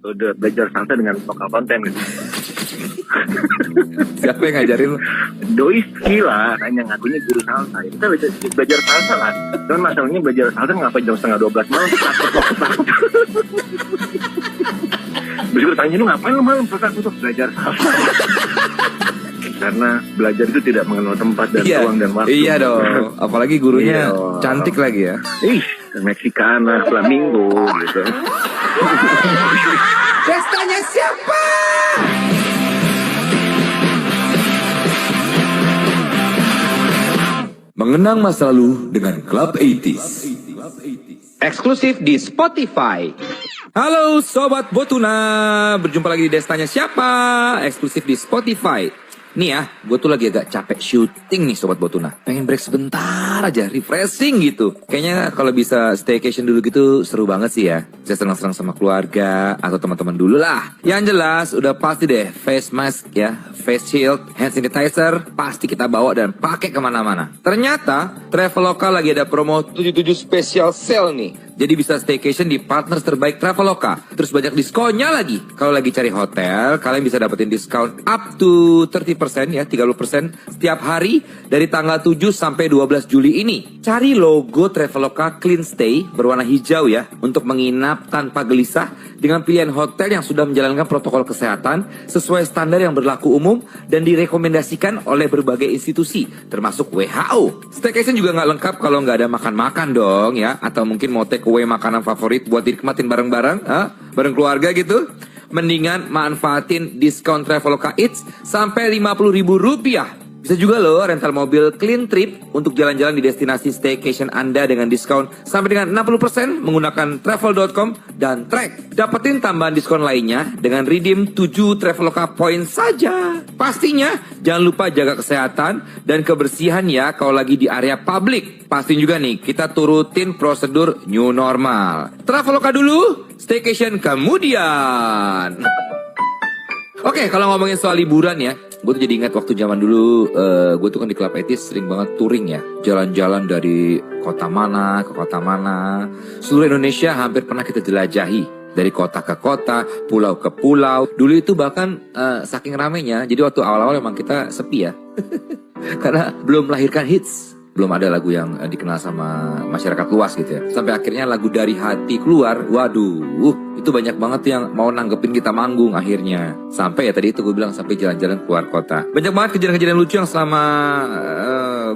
udah belajar salsa dengan lokal konten gitu. Siapa yang ngajarin lu? Doi lah, yang ngakunya guru salsa. Kita belajar salsa lah. Cuman masalahnya belajar salsa ngapa jam 11:30 malam? Takut. Terus gue tanya, lu ngapain lu malam? Aku tuh belajar salsa. Karena belajar itu tidak mengenal tempat dan ruang dan waktu. Iya dong. Apalagi gurunya cantik lagi ya. Meksikana, flamingo gitu. Pestanya siapa? Mengenang masa lalu dengan Club 80s. Eksklusif di Spotify. Halo Sobat Botuna, berjumpa lagi di Destanya Siapa, eksklusif di Spotify. Nih ya, gue tuh lagi agak capek syuting nih Sobat Botuna. Pengen break sebentar aja, refreshing gitu. Kayaknya kalau bisa staycation dulu gitu seru banget sih ya. Bisa senang-senang sama keluarga atau teman-teman dulu lah. Yang jelas udah pasti deh face mask ya, face shield, hand sanitizer pasti kita bawa dan pakai kemana-mana. Ternyata Traveloka lagi ada promo 77 special sale nih. Jadi bisa staycation di partner terbaik Traveloka. Terus banyak diskonnya lagi. Kalau lagi cari hotel, kalian bisa dapetin diskon up to 30% ya, 30% setiap hari dari tanggal 7 sampai 12 Juli ini. Cari logo Traveloka Clean Stay berwarna hijau ya, untuk menginap tanpa gelisah dengan pilihan hotel yang sudah menjalankan protokol kesehatan sesuai standar yang berlaku umum dan direkomendasikan oleh berbagai institusi, termasuk WHO. Staycation juga nggak lengkap kalau nggak ada makan-makan dong ya, atau mungkin mau take away makanan favorit buat dinikmatin bareng-bareng, bareng keluarga gitu. Mendingan manfaatin diskon Traveloka Eats sampai Rp50.000. Bisa juga loh rental mobil Clean Trip untuk jalan-jalan di destinasi staycation Anda dengan diskon sampai dengan 60% menggunakan travel.com dan Track. Dapetin tambahan diskon lainnya dengan redeem 7 Traveloka Points saja. Pastinya jangan lupa jaga kesehatan dan kebersihan ya kalau lagi di area publik. Pastiin juga nih kita turutin prosedur new normal. Traveloka dulu, staycation kemudian. Oke, kalau ngomongin soal liburan ya, gue tuh jadi ingat waktu zaman dulu, gue tuh kan di Club 80s sering banget touring ya. Jalan-jalan dari kota mana ke kota mana. Seluruh Indonesia hampir pernah kita jelajahi. Dari kota ke kota, pulau ke pulau. Dulu itu bahkan saking ramenya, jadi waktu awal-awal emang kita sepi ya. Karena belum melahirkan hits. Belum ada lagu yang dikenal sama masyarakat luas gitu ya. Sampai akhirnya lagu Dari Hati keluar, waduh, itu banyak banget yang mau nanggepin kita manggung akhirnya. Sampai ya tadi itu gue bilang sampai jalan-jalan keluar kota. Banyak banget kejadian-kejadian lucu yang selama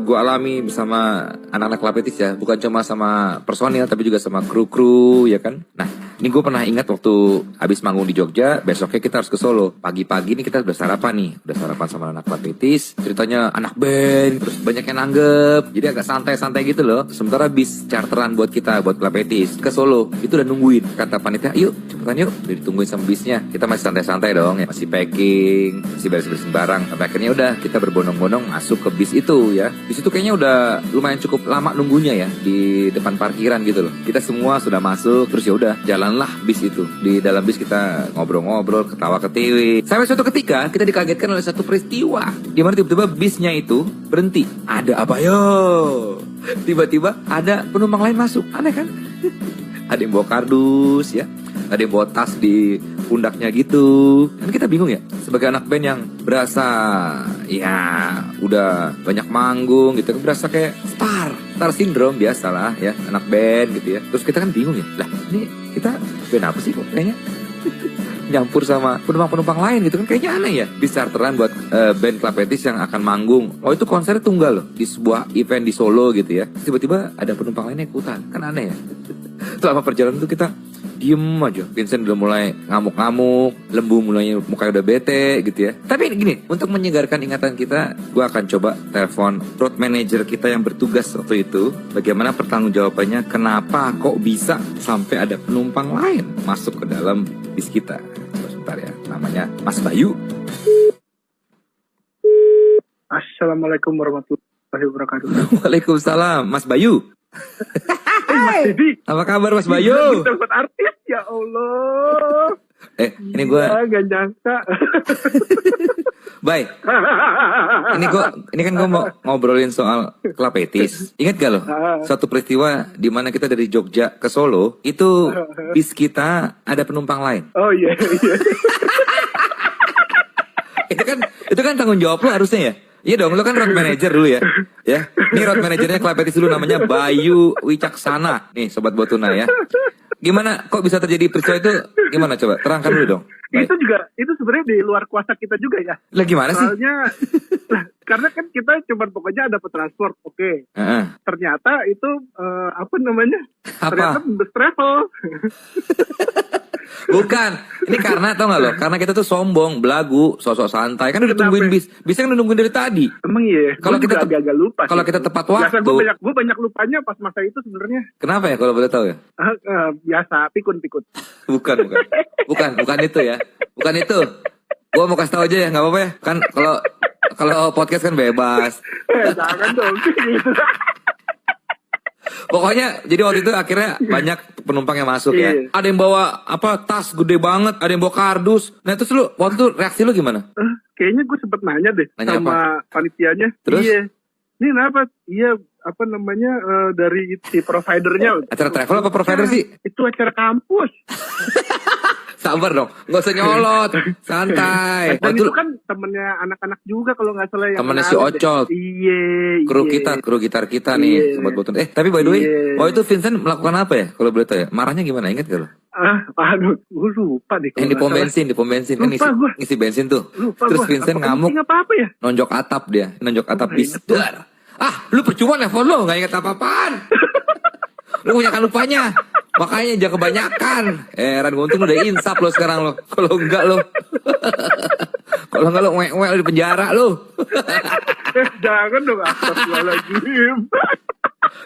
gue alami bersama anak-anak Club 80s ya. Bukan cuma sama personil tapi juga sama kru-kru ya kan. Nah, ini gue pernah ingat waktu habis manggung di Jogja, besoknya kita harus ke Solo. Pagi-pagi nih kita udah sarapan nih. Udah sarapan sama anak Club 80s. Ceritanya anak band, terus banyak yang nanggep. Jadi agak santai-santai gitu loh. Sementara bis charteran buat kita, buat Club 80s ke Solo, itu udah nungguin. Kata panitia, yuk cepetan yuk. Udah ditungguin sama bisnya. Kita masih santai-santai dong ya. Masih packing, masih beres-beresin barang. Sampai akhirnya udah kita berbondong-bondong masuk ke bis itu ya. Bis itu kayaknya udah lumayan cukup lama nunggunya ya. Di depan parkiran gitu loh. Kita semua sudah masuk, terus ya udah jalanlah bis itu. Di dalam bis kita ngobrol-ngobrol, ketawa-ketiwi. Sampai suatu ketika kita dikagetkan oleh satu peristiwa. Dimana tiba-tiba bisnya itu berhenti. Ada apa yo? Tiba-tiba ada penumpang lain masuk. Aneh kan? Ada yang bawa kardus ya, ada yang bawa tas di pundaknya gitu. Kan kita bingung ya, sebagai anak band yang berasa ya udah banyak manggung gitu, berasa kayak star syndrome biasalah ya, anak band gitu ya. Terus kita kan bingung ya, lah ini kita band apa sih kok kayaknya nyampur sama penumpang-penumpang lain gitu kan, kayaknya aneh ya. Bis charteran buat band Club 80s yang akan manggung. Oh itu konsernya tunggal loh, di sebuah event di Solo gitu ya. Tiba-tiba ada penumpang lainnya ikutan, kan aneh ya. Selama perjalanan tuh kita diem aja. Vincent udah mulai ngamuk-ngamuk, Lembu mulai mukanya udah bete gitu ya. Tapi gini, untuk menyegarkan ingatan kita, gue akan coba telepon road manager kita yang bertugas waktu itu. Bagaimana pertanggungjawabannya, kenapa kok bisa sampai ada penumpang lain masuk ke dalam bis kita. Coba sebentar ya, namanya Mas Bayu. Assalamualaikum warahmatullahi wabarakatuh. Waalaikumsalam, Mas Bayu. Mas Dedi. Apa kabar Mas Bayu? Kita buat artis, ya Allah. Ini gue, Gak nyangka. Bay, ini kan gue mau ngobrolin soal Club Etis. Ingat gak lo? Suatu peristiwa di mana kita dari Jogja ke Solo, itu bis kita ada penumpang lain. Oh iya. itu kan tanggung jawab lo harusnya ya. Iya dong, lo kan road manager dulu ya. Ya, ini road manajernya Club Etis dulu namanya Bayu Wicaksana. Nih, Sobat Botuna ya. Gimana kok bisa terjadi peristiwa itu? Gimana coba? Terangkan dulu dong. Itu sebenarnya di luar kuasa kita juga ya. Lah gimana sih? Soalnya karena kan kita cuma pokoknya dapat transport, oke. Ternyata itu ternyata bus travel. Bukan. Ini karena tau gak lo? Karena kita tuh sombong, belagu, sosok santai. Kan udah tungguin bis. Bisnya kan udah nungguin dari tadi. Emang iya. Kalau kita agak lupa. Kalau kita tepat waktu. Gue banyak lupanya pas masa itu sebenarnya. Kenapa ya kalau boleh tahu ya? Biasa pikun. Bukan itu ya. Bukan itu. Gua mau kasih tahu aja ya, nggak apa-apa ya. Kan kalau podcast kan bebas. Jangan dong gitu. Pokoknya jadi waktu itu akhirnya banyak penumpang yang masuk ya. Ada yang bawa tas gede banget, ada yang bawa kardus. Nah terus lu waktu itu reaksi lu gimana? Kayaknya gue sempet nanya deh sama panitianya. Terus? Iya. Ini kenapa? Iya dari si providernya. Acara travel apa provider sih? Itu acara kampus. Sabar dong, nggak usah nyolot, santai. Dan itu kan temennya anak-anak juga kalau nggak salah. Temennya si Ocol. Iya. Kru gitar kita nih, Sobat Botun. Tapi by the way, waktu itu Vincent melakukan apa ya? Kalau boleh tahu ya, marahnya gimana? Ingat gak lo? Aduh, gue lupa deh. Yang di pom bensin kan ngisi bensin tuh. Terus Vincent ngamuk. Apa ya? Nonjok atap bis. Lu percuma nelfon lo, nggak ingat apa-apaan. Lu punya kan lupanya. Makanya jangan kebanyakan. Heran gue untung udah insaf lo sekarang lo. Kalau enggak lo di penjara lo. Jangan dong, astagfirullahaladzim.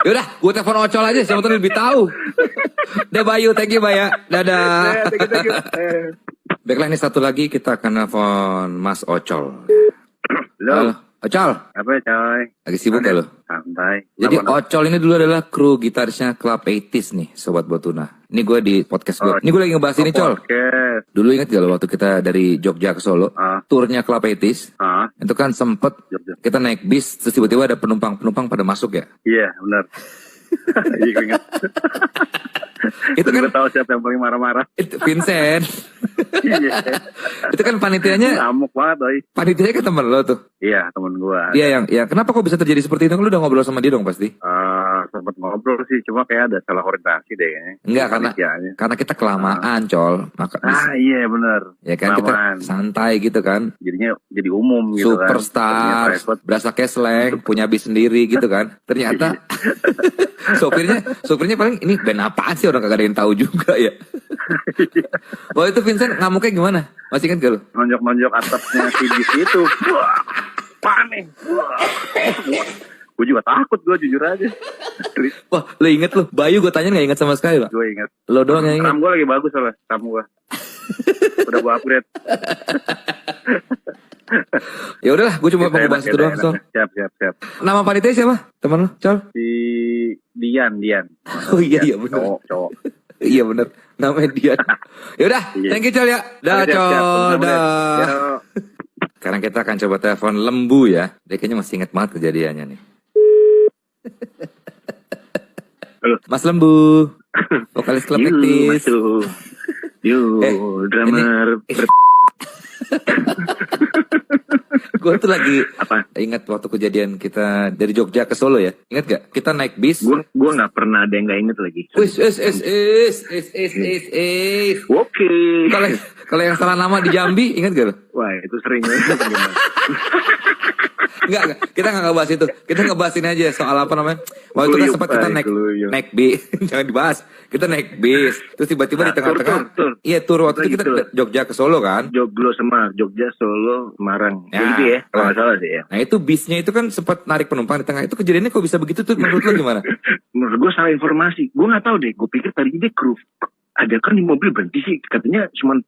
Yaudah, gue telepon Ocol aja, siapa tuh lebih tahu. Udah Bayu, thank you Baya. Dadah. Thank you. Baiklah, ini satu lagi kita akan telepon Mas Ocol. Halo, Ocol. Apa ya coy? Lagi sibuk gak lo? Santai. Jadi Ocol ini dulu adalah kru gitarisnya Club 80s nih, Sobat Botuna. Ini gue di podcast gue. Ini gue lagi ngebahas ini, Col. Dulu ingat gak lo waktu kita dari Jogja ke Solo, turnya Club 80s, itu kan sempet kita naik bis, terus tiba-tiba ada penumpang pada masuk ya? Iya, benar. Iya, gue ingat. Itu kan tahu siapa yang paling marah-marah. Itu Vincent. Iya. Itu kan panitianya. Ngamuk banget, doi. Panitianya kan temen lo tuh. Iya, temen gua. Dia yang kenapa kok bisa terjadi seperti itu? Lu udah ngobrol sama dia dong pasti. Sempat ngobrol sih, cuma kayak ada salah orientasi deh kayaknya. Enggak, karena kita kelamaan, Col. Iya benar. Ya kan kelamaan. Kita santai gitu kan. Jadinya jadi umum gitu kan. Superstar, berasa kesleng, punya bis sendiri gitu kan. Ternyata sopirnya paling ini band apaan sih, orang kagak ada yang tahu juga ya. Waktu itu Vincent ngamuknya gimana? Masih ingat gak lu? Nonjok-nonjok atapnya si bis itu. Wah, panik. Gue juga takut, gue jujur aja. Wah, lo inget lo? Bayu gue tanya gak inget sama sekali lah. Gue inget. Lo doang yang inget. Ram gue lagi bagus soalnya, ram gue. Udah gue upgrade. Ya udahlah, gue cuma mau bahas itu doang, Sol. Siap. Nama panitia siapa? Teman lo, Col? Si Dian. Oh iya benar. Cowok. Iya benar. Namanya Dian. Ya udah, thank you Col ya. Dah Col, dah. Sekarang kita akan coba telepon Lembu ya. Dia kayaknya masih ingat banget kejadiannya nih. Halo. Mas Lembu, vokalis Club 80s. Drummer. Gue tuh lagi ingat waktu kejadian kita dari Jogja ke Solo ya. Ingat gak? Kita naik bis. Gue nggak pernah ada yang nggak inget lagi. Oke. Kalau yang salah nama di Jambi, ingat gak lo? Wah itu sering. Enggak, kita nggak ngebahas itu. Kita ngebahasin aja soal apa namanya. Waktu itu kan sempat kita naik bis, jangan dibahas. Kita naik bis, terus tiba-tiba di tengah-tengah. Iya tur waktu itu kita Jogja ke Solo kan. Jogja, Solo, Semarang. Gitu ya, kalau nggak salah sih ya. Nah itu bisnya itu kan sempat narik penumpang di tengah. Itu kejadiannya kok bisa begitu tuh? Menurut lo gimana? Menurut gue salah informasi. Gue nggak tahu deh. Gue pikir tadi dia kru. Ada kan di mobil berhenti sih. Katanya cuma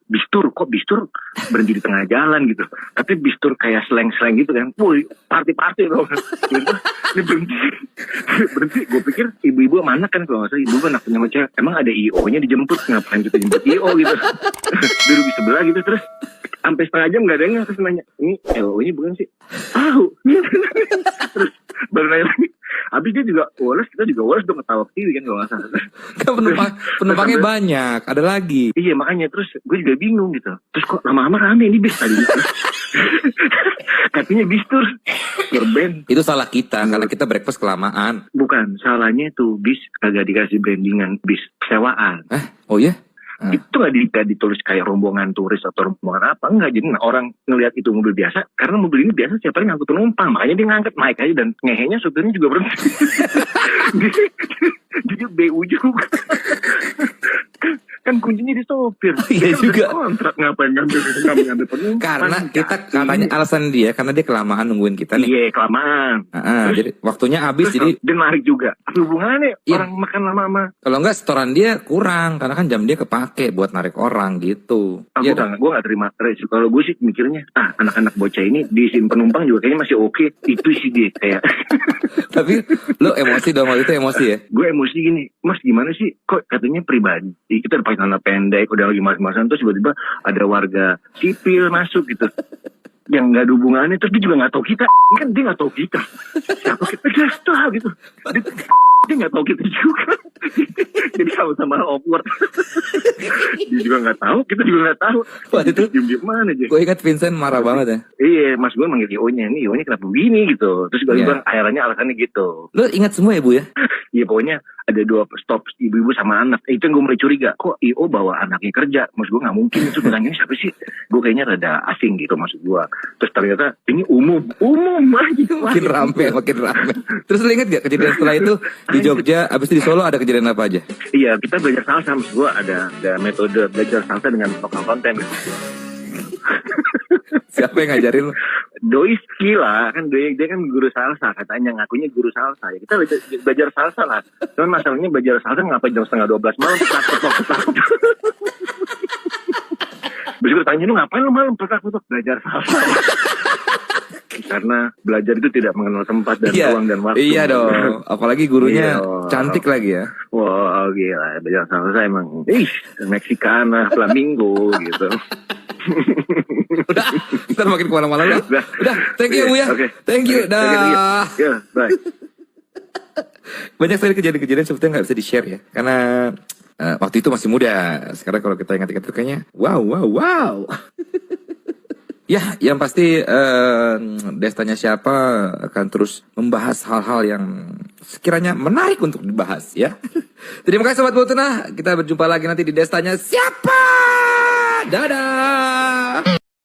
bistur, kok bistur berhenti di tengah jalan gitu. Tapi bistur kayak slang-slang gitu kan. Woi, party-party loh. Gitu. Ini berhenti. Gue pikir ibu-ibu mana kan kalau nggak salah ibu anak punya macam. Emang ada IO-nya dijemput, ngapain kita jemput IO gitu. Duduk di sebelah gitu terus sampai setengah jam nggak ada yang terus nanya, ini IO-nya bukan sih? Tahu. Terus baru nanya lagi. Habis dia juga woles, kita juga woles dong ketawa TV kan kalau nggak salah. Kan penumpangnya banyak, ada lagi. Iya makanya terus gue juga bingung gitu. Terus kok lama-lama rame ini bis tadi. Katanya bistur band. Itu salah kita karena kita breakfast kelamaan. Bukan, salahnya tuh bis kagak dikasih brandingan bis sewaan. Oh ya? Itu nggak ditulis kayak rombongan turis atau rombongan apa, enggak. Jadi orang ngelihat itu mobil biasa karena mobil ini biasa siapa yang ngangkut penumpang, makanya dia ngangkat naik aja dan ngehenya supirnya juga berhenti. Jadi BU juga. Kan kuncinya di sopir. Iya juga. Kontrak ngapain ngambil penumpang? Karena kita katanya alasan dia karena dia kelamaan nungguin kita nih. Iya kelamaan. Jadi waktunya habis jadi. Dan narik juga. Hubungannya Iya. orang makan lama-lama. Kalau enggak setoran dia kurang karena kan jam dia kepake buat narik orang gitu. Iya dong. Gue gak terima. Kalau gue sih mikirnya, anak-anak bocah ini diisiin penumpang juga kayaknya masih oke. Itu sih dia kayak. Tapi lo emosi dong waktu itu emosi ya? Gue emosi gini, Mas gimana sih? Kok katanya pribadi kita udah pakai celana pendek, udah lagi mas-masan, terus tiba-tiba ada warga sipil masuk gitu. Yang nggak ada hubungannya, terus dia juga nggak tahu kita. Kan dia nggak tahu kita. Siapa kita? Dia tahu gitu. Dia nggak tahu kita juga. Jadi sama-sama awkward. Dia juga nggak tahu, kita juga nggak tahu. Wah itu diem mana aja. gue ingat Vincent marah banget ya. Iya, mas gue manggil IO-nya. Ini IO-nya kenapa begini gitu. Terus gue bilang akhirnya alasannya gitu. Lo ingat semua ya Bu ya? Iya pokoknya ada 2 stop ibu-ibu sama anak. Itu yang gue mulai curiga. Kok IO bawa anaknya kerja? Maksud gue gak mungkin. Terus bertanya siapa sih? Gue kayaknya rada asing gitu maksud gue. Terus ternyata ini umum lagi. Makin rame. Terus lo ingat gak kejadian setelah itu di Jogja? Abis itu di Solo ada kejadian apa aja? Iya kita belajar salsa. Maksud gue ada metode belajar salsa dengan lokal konten. Siapa yang ngajarin lo? Doi Skila kan dia kan guru salsa, katanya ngakunya guru salsa ya. Kita belajar salsa lah. Cuman masalahnya belajar salsa ngapain jam 11:30 malam takut. Terus gue tanya, lu ngapain lu malam takut belajar salsa? Karena belajar itu tidak mengenal tempat dan ruang dan waktu. Iya dong, apalagi gurunya cantik lagi ya. Wah gila, belajar salsa emang Meksikana, Flamingo gitu. Udah, kita makin kemana-mana lah. Udah, thank you Bu ya. Okay. Thank you, dah. Ya, bye. Banyak sekali kejadian-kejadian sebetulnya nggak bisa di-share ya. Karena waktu itu masih muda. Sekarang kalau kita ingat-ingat itu kayaknya wow. Ya, yang pasti Destanya Siapa akan terus membahas hal-hal yang sekiranya menarik untuk dibahas ya. Terima kasih Sobat Botuna. Kita berjumpa lagi nanti di Destanya Siapa. Dadah.